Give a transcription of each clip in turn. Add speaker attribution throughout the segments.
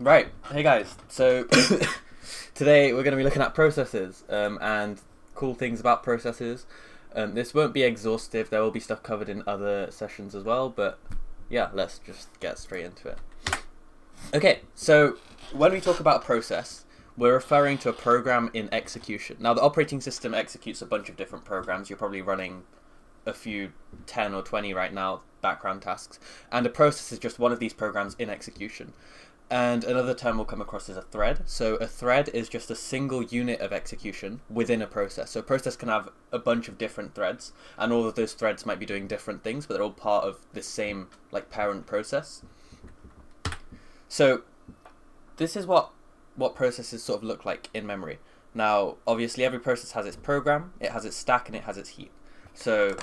Speaker 1: Right, hey guys. So today we're going to be looking at processes and cool things about processes. This won't be exhaustive. There will be stuff covered in other sessions as well, but yeah, let's just get straight into it. Okay, so when we talk about a process, we're referring to a program in execution. Now, the operating system executes a bunch of different programs. You're probably running a few 10 or 20 right now, background tasks, and a process is just one of these programs in execution. And another term we'll come across is a thread. So a thread is just a single unit of execution within a process. So a process can have a bunch of different threads, and all of those threads might be doing different things, but they're all part of the same parent process. So this is what processes sort of look like in memory. Now, obviously, every process has its program, it has its stack, and it has its heap. So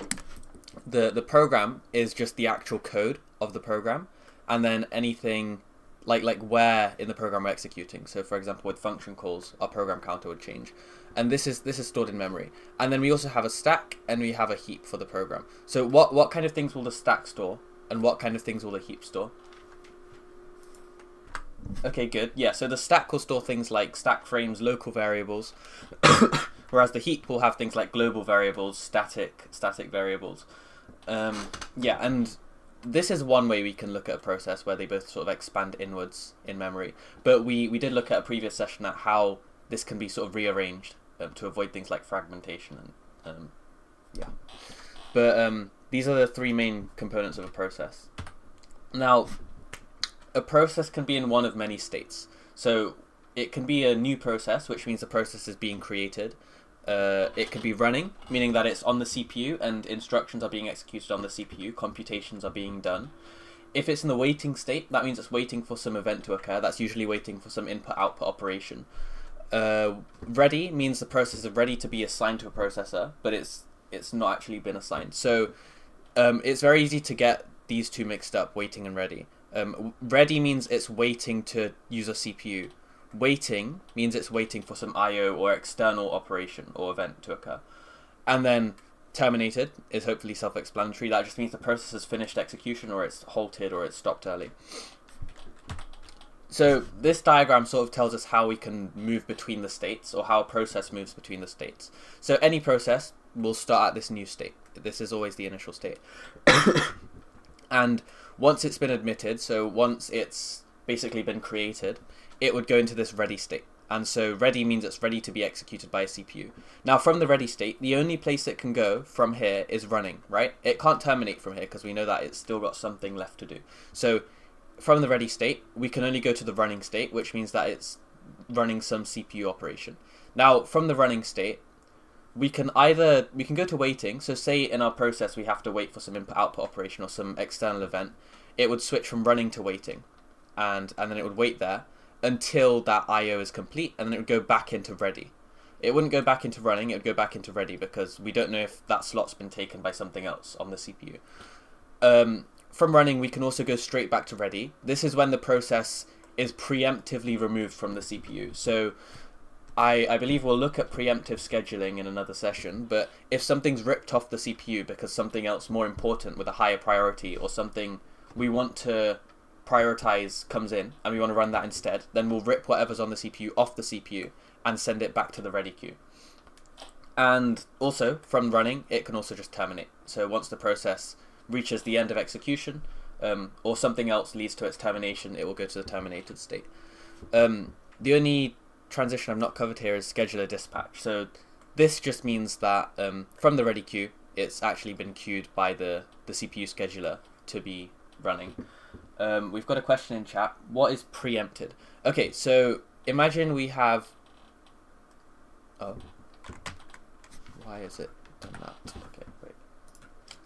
Speaker 1: the program is just the actual code of the program, and then anything like where in the program we're executing. So for example, with function calls, our program counter would change, and this is stored in memory. And then we also have a stack and we have a heap for the program. So what kind of things will the stack store, and what kind of things will the heap store? Okay, good. Yeah, so the stack will store things like stack frames, local variables, whereas the heap will have things like global variables, static variables. Yeah, and this is one way we can look at a process where they both sort of expand inwards in memory. But we did look at a previous session at how this can be sort of rearranged to avoid things like fragmentation. And yeah. But these are the three main components of a process. Now, a process can be in one of many states. So it can be a new process, which means the process is being created. It could be running, meaning that it's on the CPU and instructions are being executed on the CPU, computations are being done. If it's in the waiting state, that means it's waiting for some event to occur. That's usually waiting for some input-output operation. Ready means the process is ready to be assigned to a processor, but it's not actually been assigned. So it's very easy to get these two mixed up, waiting and ready. Ready means it's waiting to use a CPU. Waiting means it's waiting for some I/O or external operation or event to occur. And then terminated is hopefully self-explanatory. That just means the process has finished execution, or it's halted, or it's stopped early. So this diagram sort of tells us how we can move between the states, or how a process moves between the states. So any process will start at this new state. This is always the initial state. And once it's been admitted, so once it's basically been created, it would go into this ready state. And so ready means it's ready to be executed by a CPU. Now from the ready state, the only place it can go from here is running, right? It can't terminate from here because we know that it's still got something left to do. So from the ready state, we can only go to the running state, which means that it's running some CPU operation. Now from the running state, we can go to waiting. So say in our process we have to wait for some input-output operation or some external event. It would switch from running to waiting, and then it would wait there until that I/O is complete, and then it would go back into ready. It wouldn't go back into running, it would go back into ready, because we don't know if that slot's been taken by something else on the CPU. From running, we can also go straight back to ready. This is when the process is preemptively removed from the CPU. So I believe we'll look at preemptive scheduling in another session, but if something's ripped off the CPU because something else more important with a higher priority, or something we want to prioritize comes in and we want to run that instead, then we'll rip whatever's on the CPU off the CPU and send it back to the ready queue. And also from running, it can also just terminate. So once the process reaches the end of execution, or something else leads to its termination, it will go to the terminated state. The only transition I've not covered here is scheduler dispatch. So this just means that from the ready queue, it's actually been queued by the CPU scheduler to be running. We've got a question in chat. What is preempted? Okay, so imagine we have... Oh. Why is it done that? Okay, wait.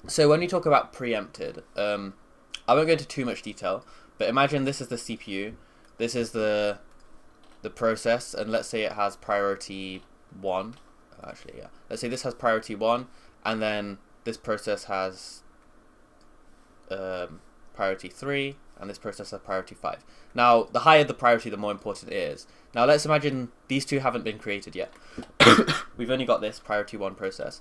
Speaker 1: So when we talk about preempted, I won't go into too much detail, but imagine this is the CPU, this is the process, and let's say it has priority 1. Actually, yeah. Let's say this has priority 1, and then this process has priority 3, and this process has priority 5. Now, the higher the priority, the more important it is. Now, let's imagine these two haven't been created yet. We've only got this priority 1 process.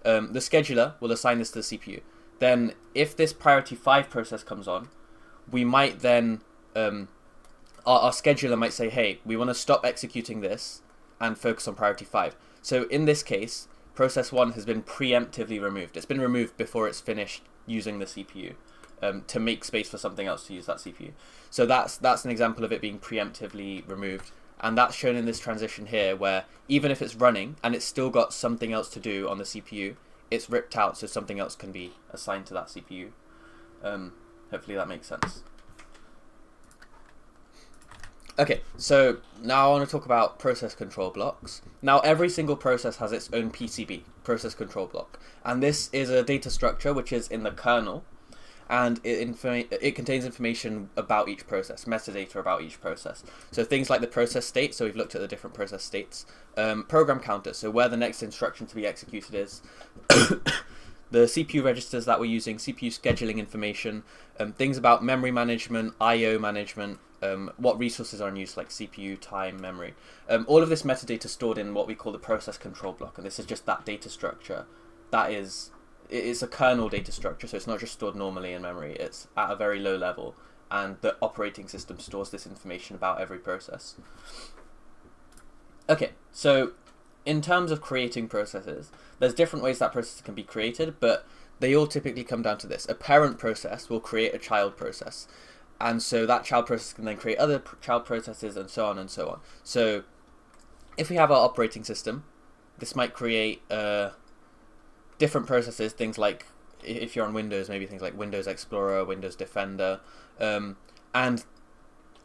Speaker 1: The scheduler will assign this to the CPU. Then, if this priority 5 process comes on, we might then our scheduler might say, hey, we want to stop executing this and focus on priority 5. So in this case, process 1 has been preemptively removed. It's been removed before it's finished using the CPU to make space for something else to use that CPU. So that's an example of it being preemptively removed. And that's shown in this transition here, where even if it's running and it's still got something else to do on the CPU, it's ripped out so something else can be assigned to that CPU. Hopefully that makes sense. Okay, so now I want to talk about process control blocks. Now every single process has its own PCB, process control block. And this is a data structure which is in the kernel, and it contains information about each process, metadata about each process. So things like the process state, so we've looked at the different process states, program counter, so where the next instruction to be executed is, the CPU registers that we're using, CPU scheduling information, things about memory management, I/O management, what resources are in use like CPU, time, memory. All of this metadata stored in what we call the process control block, and this is just that data structure. It's a kernel data structure, so it's not just stored normally in memory, it's at a very low level, and the operating system stores this information about every process. Okay, so in terms of creating processes, there's different ways that processes can be created, but they all typically come down to this. A parent process will create a child process, and so that child process can then create other child processes, and so on and so on. So if we have our operating system, this might create different processes, things like, if you're on Windows, maybe things like Windows Explorer, Windows Defender, and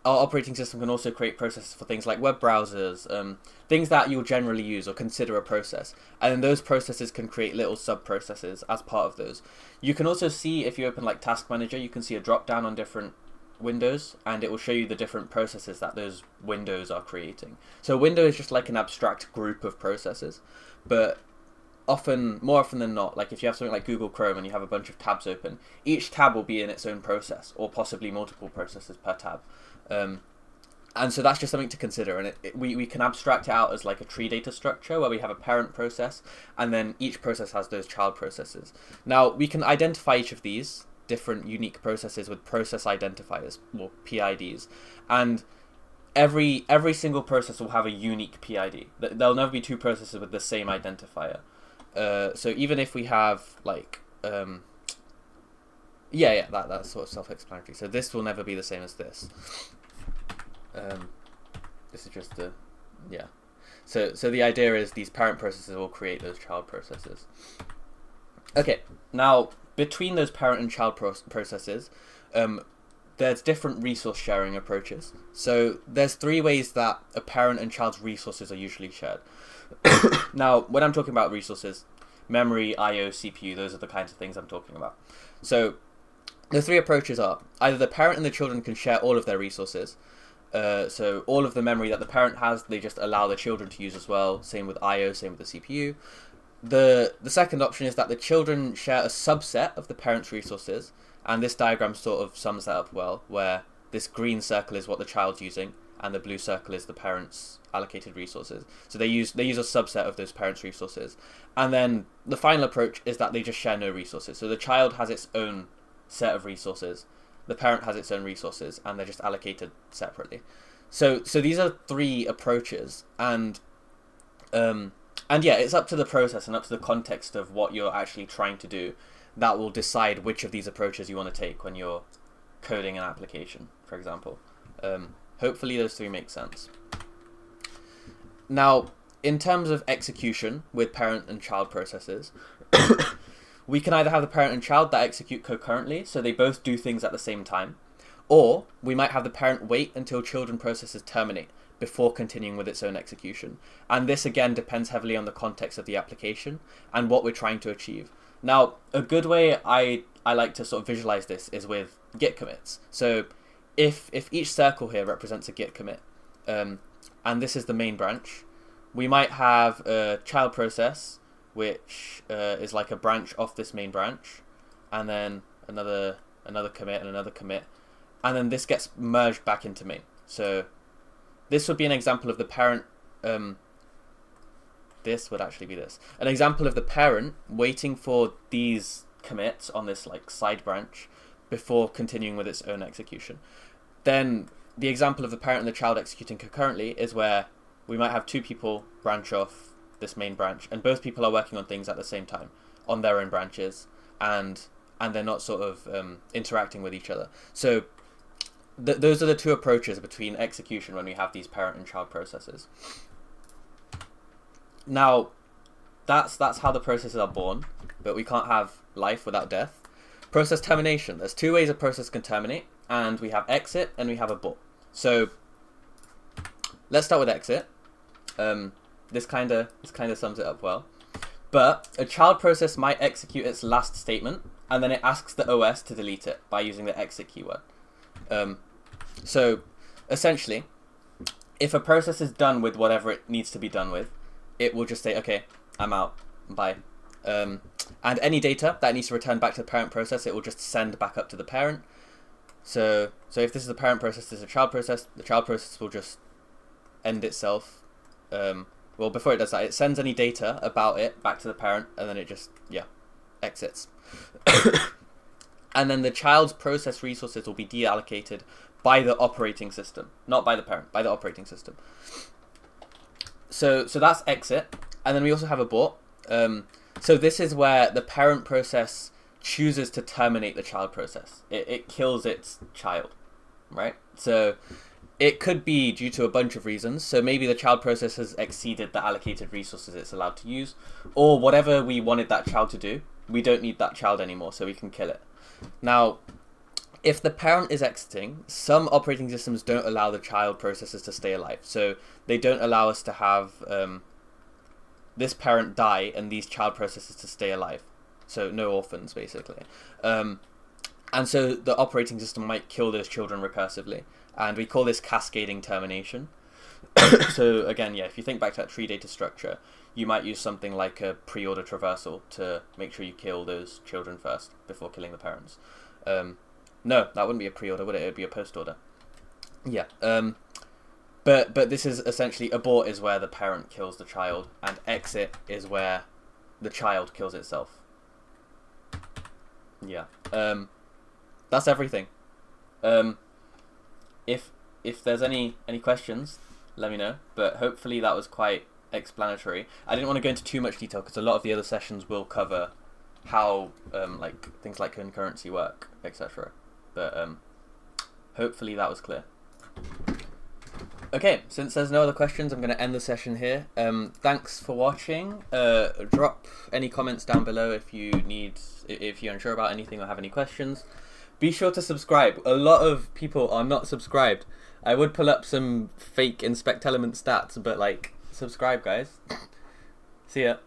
Speaker 1: our operating system can also create processes for things like web browsers, things that you'll generally use or consider a process, and then those processes can create little sub-processes as part of those. You can also see, if you open like Task Manager, you can see a drop down on different windows, and it will show you the different processes that those windows are creating. So a window is just like an abstract group of processes, but more often than not, like if you have something like Google Chrome and you have a bunch of tabs open, each tab will be in its own process, or possibly multiple processes per tab. And so that's just something to consider, and we can abstract it out as like a tree data structure where we have a parent process, and then each process has those child processes. Now we can identify each of these different unique processes with process identifiers, or PIDs, and every single process will have a unique PID. There'll never be two processes with the same identifier. So even if we have like that's sort of self-explanatory. So this will never be the same as this. This is just So the idea is these parent processes will create those child processes. Okay, now between those parent and child processes, there's different resource sharing approaches. So there's 3 ways that a parent and child's resources are usually shared. Now, when I'm talking about resources, memory, I/O, CPU, those are the kinds of things I'm talking about. So the 3 approaches are either the parent and the children can share all of their resources. So all of the memory that the parent has, they just allow the children to use as well. Same with I/O, same with the CPU. The second option is that the children share a subset of the parent's resources, and this diagram sort of sums that up well, where this green circle is what the child's using, and the blue circle is the parent's allocated resources. So they use a subset of those parents' resources. And then the final approach is that they just share no resources. So the child has its own set of resources, the parent has its own resources, and they're just allocated separately. So these are 3 approaches, and it's up to the process and up to the context of what you're actually trying to do that will decide which of these approaches you want to take when you're coding an application, for example. Hopefully those 3 make sense. Now, in terms of execution with parent and child processes, we can either have the parent and child that execute concurrently, so they both do things at the same time, or we might have the parent wait until children processes terminate before continuing with its own execution. And this again depends heavily on the context of the application and what we're trying to achieve. Now, a good way I like to sort of visualize this is with Git commits. So if each circle here represents a Git commit, and this is the main branch, we might have a child process, which is like a branch off this main branch, and then another commit and another commit, and then this gets merged back into main. So this would be an example of the parent. This would actually be this. An example of the parent waiting for these commits on this like side branch before continuing with its own execution. Then the example of the parent and the child executing concurrently is where we might have two people branch off this main branch, and both people are working on things at the same time on their own branches, and they're not sort of interacting with each other. So those are the two approaches between execution when we have these parent and child processes. Now, that's how the processes are born, but we can't have life without death. Process termination. There's two ways a process can terminate, and we have exit and we have abort. So let's start with exit. This kind of sums it up well. But a child process might execute its last statement, and then it asks the OS to delete it by using the exit keyword. So essentially, if a process is done with whatever it needs to be done with, it will just say, okay, I'm out, bye. And any data that needs to return back to the parent process, it will just send back up to the parent. So if this is the parent process, this is a child process, the child process will just end itself. Well, before it does that, it sends any data about it back to the parent, and then it just, exits. And then the child's process resources will be deallocated by the operating system, not by the parent, by the operating system. So that's exit, and then we also have abort. So this is where the parent process chooses to terminate the child process. It kills its child, right? So it could be due to a bunch of reasons. So maybe the child process has exceeded the allocated resources it's allowed to use, or whatever we wanted that child to do, we don't need that child anymore, so we can kill it. Now, if the parent is exiting, some operating systems don't allow the child processes to stay alive. So they don't allow us to have this parent die and these child processes to stay alive. So no orphans, basically. And so the operating system might kill those children recursively. And we call this cascading termination. So again, if you think back to that tree data structure, you might use something like a pre-order traversal to make sure you kill those children first before killing the parents. No, that wouldn't be a pre-order, would it? It would be a post-order. Yeah. But this is essentially, abort is where the parent kills the child, and exit is where the child kills itself. Yeah. That's everything. If there's any questions, let me know. But hopefully that was quite explanatory. I didn't want to go into too much detail because a lot of the other sessions will cover how things like concurrency work, etc. But hopefully that was clear. Okay, since there's no other questions, I'm going to end the session here. Thanks for watching. Drop any comments down below if you're unsure about anything or have any questions. Be sure to subscribe. A lot of people are not subscribed. I would pull up some fake inspect element stats, but subscribe, guys. See ya.